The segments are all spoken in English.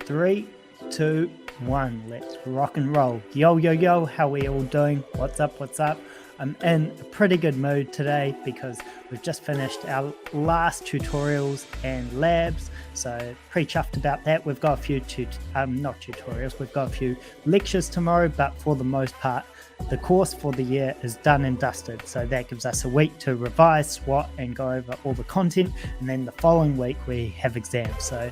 3, 2, 1. Let's rock and roll. Yo, yo, yo, how we all doing? What's up? What's up? I'm in a pretty good mood today because we've just finished our last tutorials and labs, so pretty chuffed about that. We've got a few not tutorials, we've got a few lectures tomorrow, but for the most part the course for the year is done and dusted, so that gives us a week to revise, SWOT and go over all the content, and then the following week we have exams. So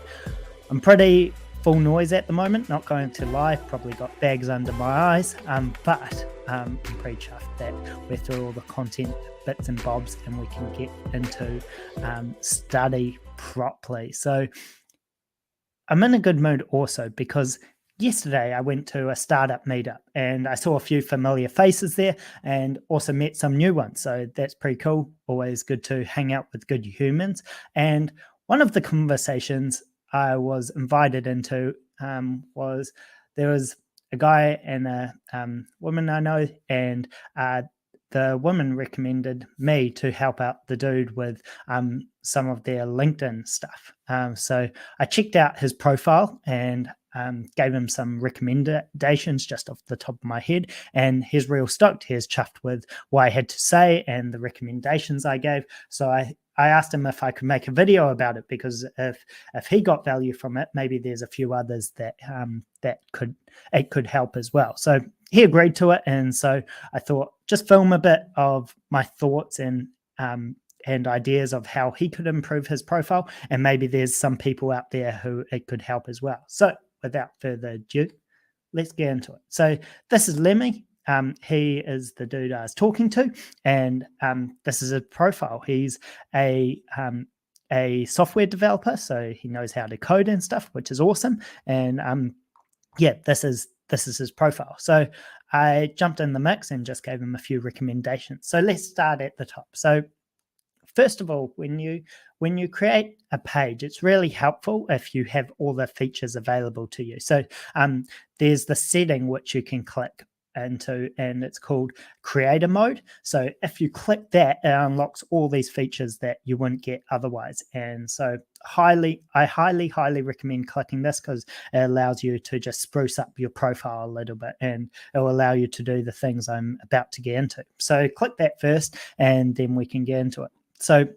I'm pretty full noise at the moment, not going to lie, probably got bags under my eyes, but I'm pretty chuffed that we're through all the content bits and bobs and we can get into study properly. So I'm in a good mood also because yesterday I went to a startup meetup and I saw a few familiar faces there and also met some new ones, so that's pretty cool. Always good to hang out with good humans. And one of the conversations I was invited into was there was a guy and a woman I know, and the woman recommended me to help out the dude with some of their LinkedIn stuff. So I checked out his profile and gave him some recommendations just off the top of my head, and he's real stoked. He's chuffed with what I had to say and the recommendations I gave. So I asked him if I could make a video about it, because if he got value from it, maybe there's a few others that it could help as well. So he agreed to it, and so I thought just film a bit of my thoughts and ideas of how he could improve his profile, and maybe there's some people out there who it could help as well. So without further ado, let's get into it. So this is Lemmy. He is the dude I was talking to, and this is his profile. He's a software developer, so he knows how to code and stuff, which is awesome. And yeah, this is his profile. So I jumped in the mix and just gave him a few recommendations. So let's start at the top. So first of all, when you create a page, it's really helpful if you have all the features available to you. So there's the setting which you can click into, and it's called creator mode. So if you click that, it unlocks all these features that you wouldn't get otherwise. And so I highly recommend clicking this, because it allows you to just spruce up your profile a little bit, and it will allow you to do the things I'm about to get into. So click that first and then we can get into it. So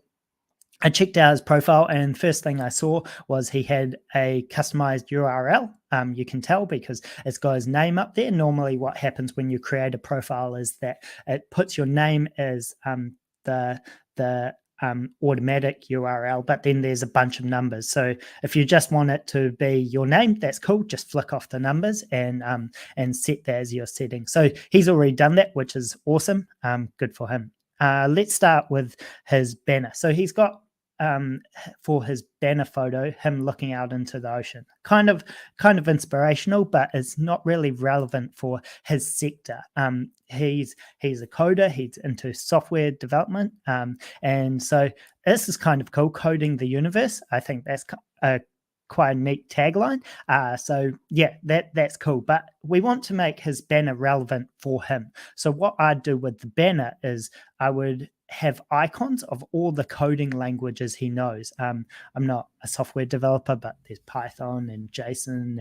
I checked out his profile, and first thing I saw was he had a customized URL. You can tell because it's got his name up there. Normally what happens when you create a profile is that it puts your name as the automatic URL, but then there's a bunch of numbers. So if you just want it to be your name, that's cool. Just flick off the numbers and set that as your setting. So he's already done that, which is awesome. Good for him. Let's start with his banner. So he's got for his banner photo, him looking out into the ocean. Kind of inspirational, but it's not really relevant for his sector. He's a coder, he's into software development, and so this is kind of cool, coding the universe. I think that's quite a neat tagline. So yeah, that's cool, but we want to make his banner relevant for him. So what I'd do with the banner is I would have icons of all the coding languages he knows. I'm not a software developer, but there's Python and JSON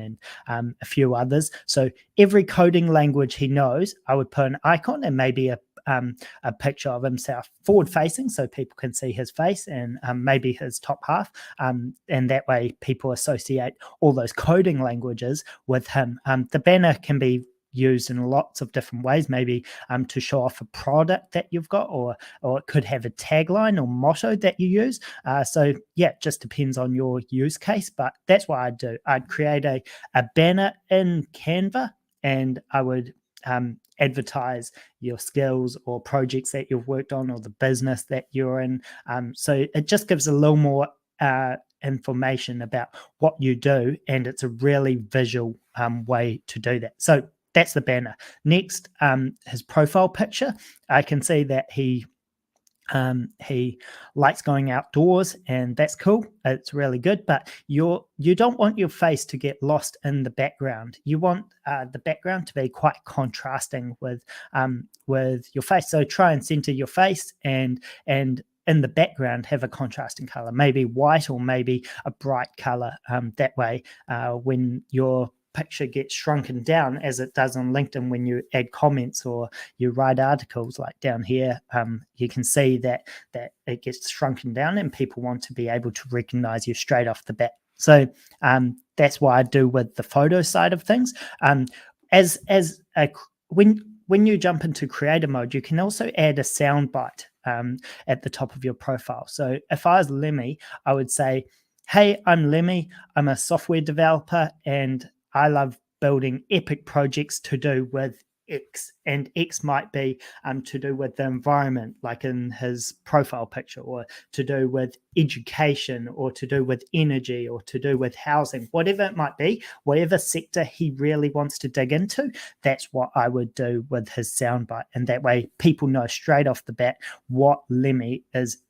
and a few others. So every coding language he knows, I would put an icon and maybe a picture of himself forward facing, so people can see his face and maybe his top half, and that way people associate all those coding languages with him. The banner can be used in lots of different ways, maybe to show off a product that you've got, or it could have a tagline or motto that you use. So yeah, it just depends on your use case, but that's what I'd do. I'd create a banner in Canva, and I would advertise your skills or projects that you've worked on, or the business that you're in. So it just gives a little more information about what you do, and it's a really visual way to do that. So that's the banner. Next, his profile picture. I can see that he likes going outdoors, and that's cool. It's really good, but you don't want your face to get lost in the background. You want the background to be quite contrasting with your face. So try and center your face and in the background have a contrasting color, maybe white or maybe a bright color. That way, when your picture gets shrunken down, as it does on LinkedIn when you add comments or you write articles, like down here, you can see that it gets shrunken down and people want to be able to recognize you straight off the bat. So that's what I do with the photo side of things. When you jump into creator mode, you can also add a soundbite at the top of your profile. So if I was Lemmy, I would say, hey, I'm Lemmy. I'm a software developer and I love building epic projects to do with X. And X might be to do with the environment, like in his profile picture, or to do with education, or to do with energy, or to do with housing, whatever it might be, whatever sector he really wants to dig into. That's what I would do with his soundbite. And that way people know straight off the bat what Lemmy is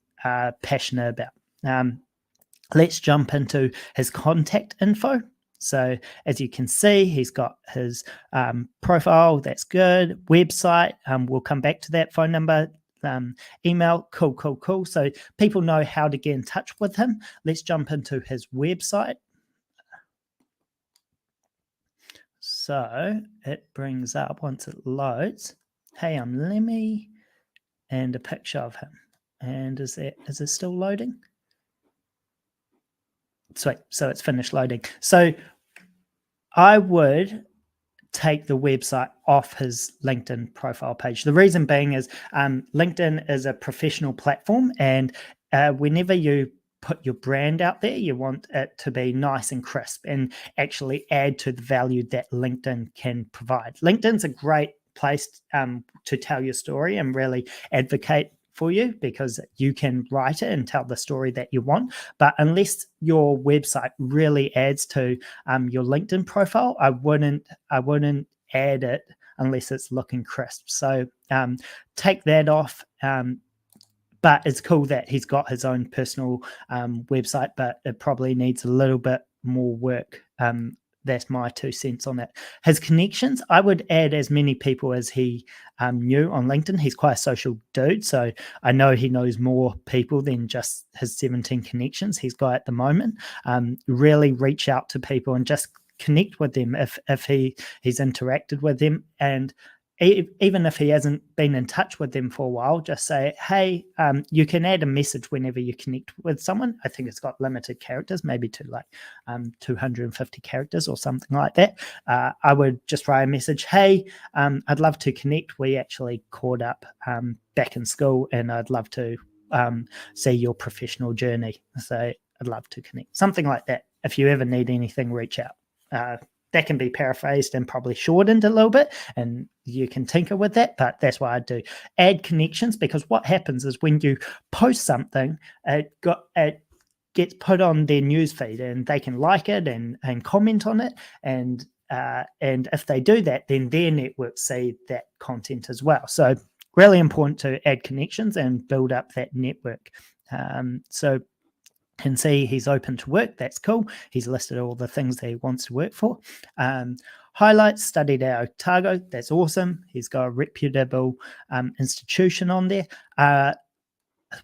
passionate about. Let's jump into his contact info. So as you can see, he's got his profile. That's good. Website. We'll come back to that. Phone number, email. Cool. So people know how to get in touch with him. Let's jump into his website. So it brings up, once it loads, hey, I'm Lemmy, and a picture of him. And is it still loading? Sweet. So it's finished loading. So I would take the website off his LinkedIn profile page. The reason being is LinkedIn is a professional platform, and whenever you put your brand out there, you want it to be nice and crisp and actually add to the value that LinkedIn can provide. LinkedIn's a great place to tell your story and really advocate for you, because you can write it and tell the story that you want. But unless your website really adds to your LinkedIn profile, I wouldn't add it unless it's looking crisp. So take that off. But it's cool that he's got his own personal website, but it probably needs a little bit more work. That's my 2 cents on that. His connections, I would add as many people as he knew on LinkedIn. He's quite a social dude, so I know he knows more people than just his 17 connections he's got at the moment. Really reach out to people and just connect with them if he's interacted with them. And even if he hasn't been in touch with them for a while, just say, hey, you can add a message whenever you connect with someone. I think it's got limited characters, maybe to like 250 characters or something like that. I would just write a message, hey, I'd love to connect. We actually caught up back in school, and I'd love to see your professional journey. So I'd love to connect. Something like that. If you ever need anything, reach out. That can be paraphrased and probably shortened a little bit, and you can tinker with that, but that's what I do. Add connections, because what happens is when you post something, it gets put on their newsfeed, and they can like it and comment on it, and if they do that, then their networks see that content as well. So really important to add connections and build up that network. So can see he's open to work. That's cool. He's listed all the things that he wants to work for. Highlights, studied at Otago. That's awesome. He's got a reputable institution on there.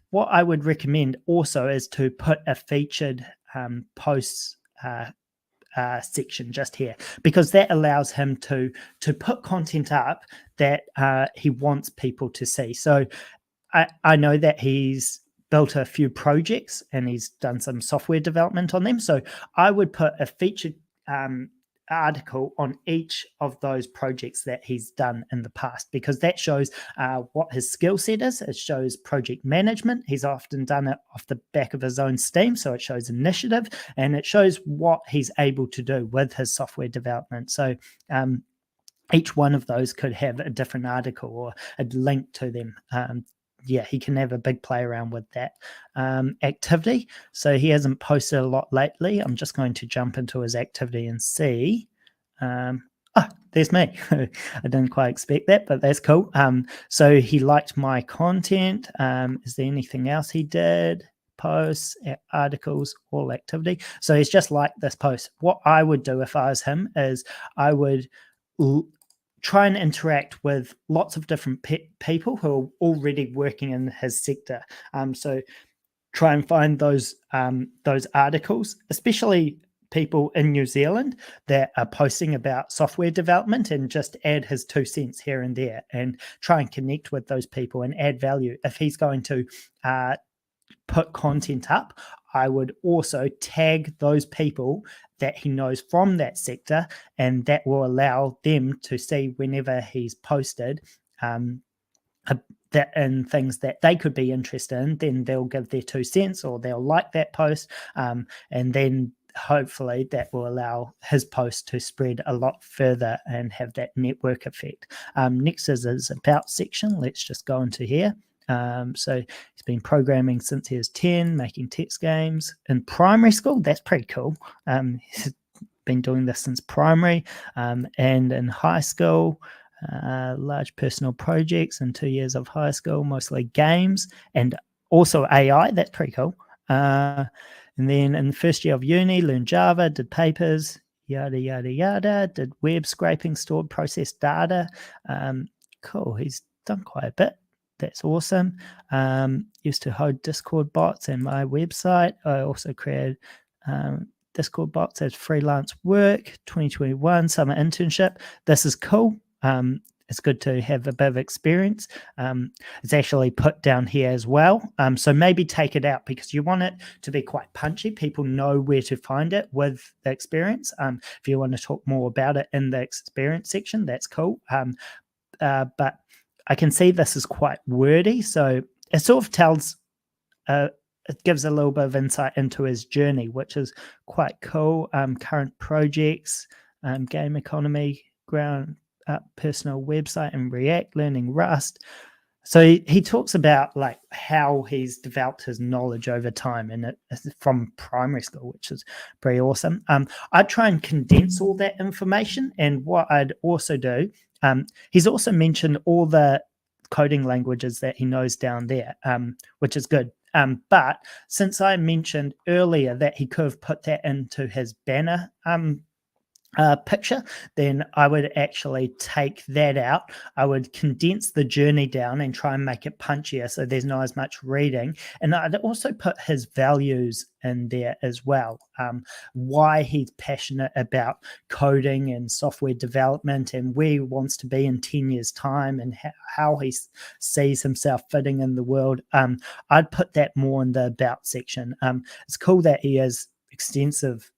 What I would recommend also is to put a featured posts section just here, because that allows him to put content up that he wants people to see. So I know that he's built a few projects and he's done some software development on them. So I would put a featured article on each of those projects that he's done in the past, because that shows what his skill set is. It shows project management. He's often done it off the back of his own steam, so it shows initiative, and it shows what he's able to do with his software development. So each one of those could have a different article or a link to them. Yeah, he can have a big play around with that activity. So he hasn't posted a lot lately. I'm just going to jump into his activity and see. There's me. I didn't quite expect that, but that's cool. So he liked my content. Is there anything else he did? Posts, articles, all activity. So he's just liked this post. What I would do if I was him is I would try and interact with lots of different people who are already working in his sector. So try and find those articles, especially people in New Zealand that are posting about software development, and just add his 2 cents here and there, and try and connect with those people and add value. If he's going to put content up, I would also tag those people that he knows from that sector, and that will allow them to see whenever he's posted that and things that they could be interested in. Then they'll give their 2 cents, or they'll like that post, and then hopefully that will allow his post to spread a lot further and have that network effect. Next is his about section. Let's just go into here. So he's been programming since he was 10, making text games in primary school. That's pretty cool. He's been doing this since primary, and in high school, large personal projects in 2 years of high school, mostly games and also AI. That's pretty cool. And then in the first year of uni, learned Java, did papers, yada, yada, yada, did web scraping, stored, processed data. Cool. He's done quite a bit. That's awesome. Used to host Discord bots and my website. I also created Discord bots as freelance work. 2021 summer internship. This is cool. It's good to have a bit of experience. It's actually put down here as well. So maybe take it out, because you want it to be quite punchy. People know where to find it with the experience. If you want to talk more about it in the experience section, that's cool. But I can see this is quite wordy. So it sort of tells, it gives a little bit of insight into his journey, which is quite cool. Current projects, game economy, ground up personal website and React, learning Rust. So he talks about like how he's developed his knowledge over time, and from primary school, which is pretty awesome. I'd try and condense all that information, and what I'd also do, he's also mentioned all the coding languages that he knows down there, which is good. But since I mentioned earlier that he could have put that into his banner picture, then I would actually take that out. I would condense the journey down and try and make it punchier, so there's not as much reading. And I'd also put his values in there as well. Why he's passionate about coding and software development, and where he wants to be in 10 years' time, and how he sees himself fitting in the world. I'd put that more in the about section. It's cool that he has extensive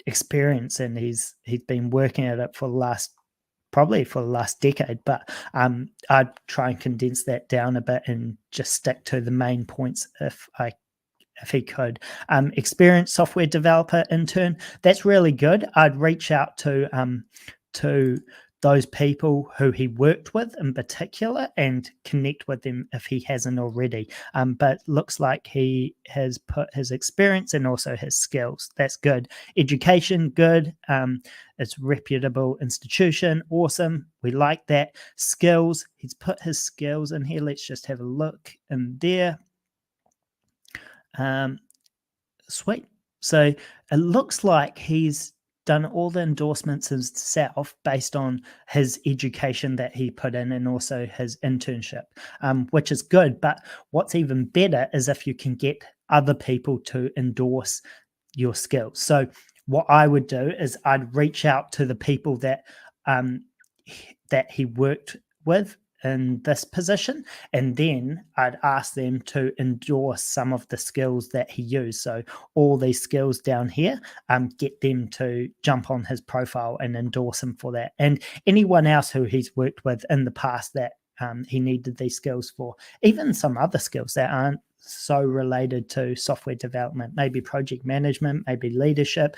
experience, and he's been working at it for the last decade, but I'd try and condense that down a bit and just stick to the main points if he could. Experienced software developer intern, that's really good. I'd reach out to those people who he worked with in particular and connect with them if he hasn't already. But looks like he has put his experience and also his skills. That's good. Education, good. It's a reputable institution. Awesome. We like that. Skills, he's put his skills in here. Let's just have a look in there. Sweet. So it looks like he's done all the endorsements himself based on his education that he put in, and also his internship, which is good. But what's even better is if you can get other people to endorse your skills. So what I would do is I'd reach out to the people that he worked with in this position, and then I'd ask them to endorse some of the skills that he used. So all these skills down here, get them to jump on his profile and endorse him for that. And anyone else who he's worked with in the past that he needed these skills for, even some other skills that aren't so related to software development, maybe project management, maybe leadership,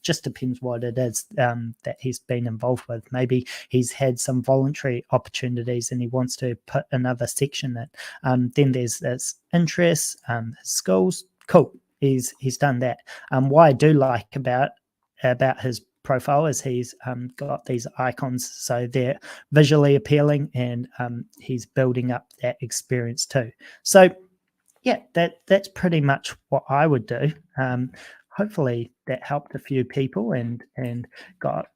just depends what it is that he's been involved with. Maybe he's had some voluntary opportunities and he wants to put another section in. Then there's his interests, his skills. Cool, he's done that. What I do like about his profile is he's got these icons, so they're visually appealing, and he's building up that experience too. So yeah, that's pretty much what I would do. Hopefully that helped a few people and got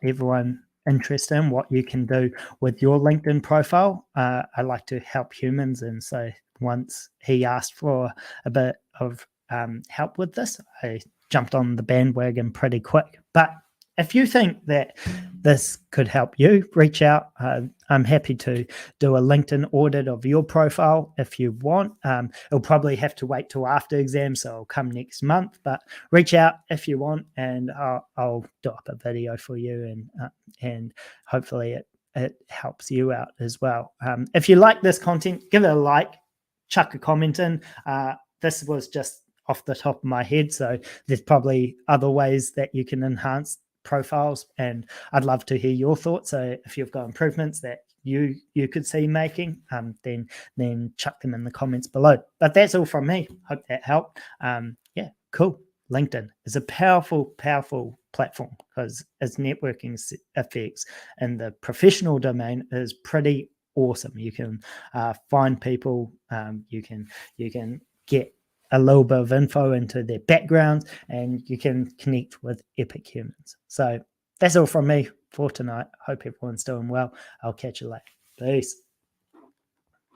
everyone interested in what you can do with your LinkedIn profile. I like to help humans, and so once he asked for a bit of help with this, I jumped on the bandwagon pretty quick. But if you think that this could help you, reach out. I'm happy to do a LinkedIn audit of your profile if you want. It'll probably have to wait till after exam, so it'll come next month. But reach out if you want, and I'll do up a video for you, and hopefully it helps you out as well. If you like this content, give it a like, chuck a comment in. This was just off the top of my head, so there's probably other ways that you can enhance profiles, and I'd love to hear your thoughts. So if you've got improvements that you could see making, then chuck them in the comments below. But that's all from me. Hope that helped. Yeah, cool. LinkedIn is a powerful platform because its networking effects in the professional domain is pretty awesome. You can find people. You can get a little bit of info into their backgrounds, and you can connect with epic humans. So that's all from me for tonight. Hope everyone's doing well. I'll catch you later. Peace.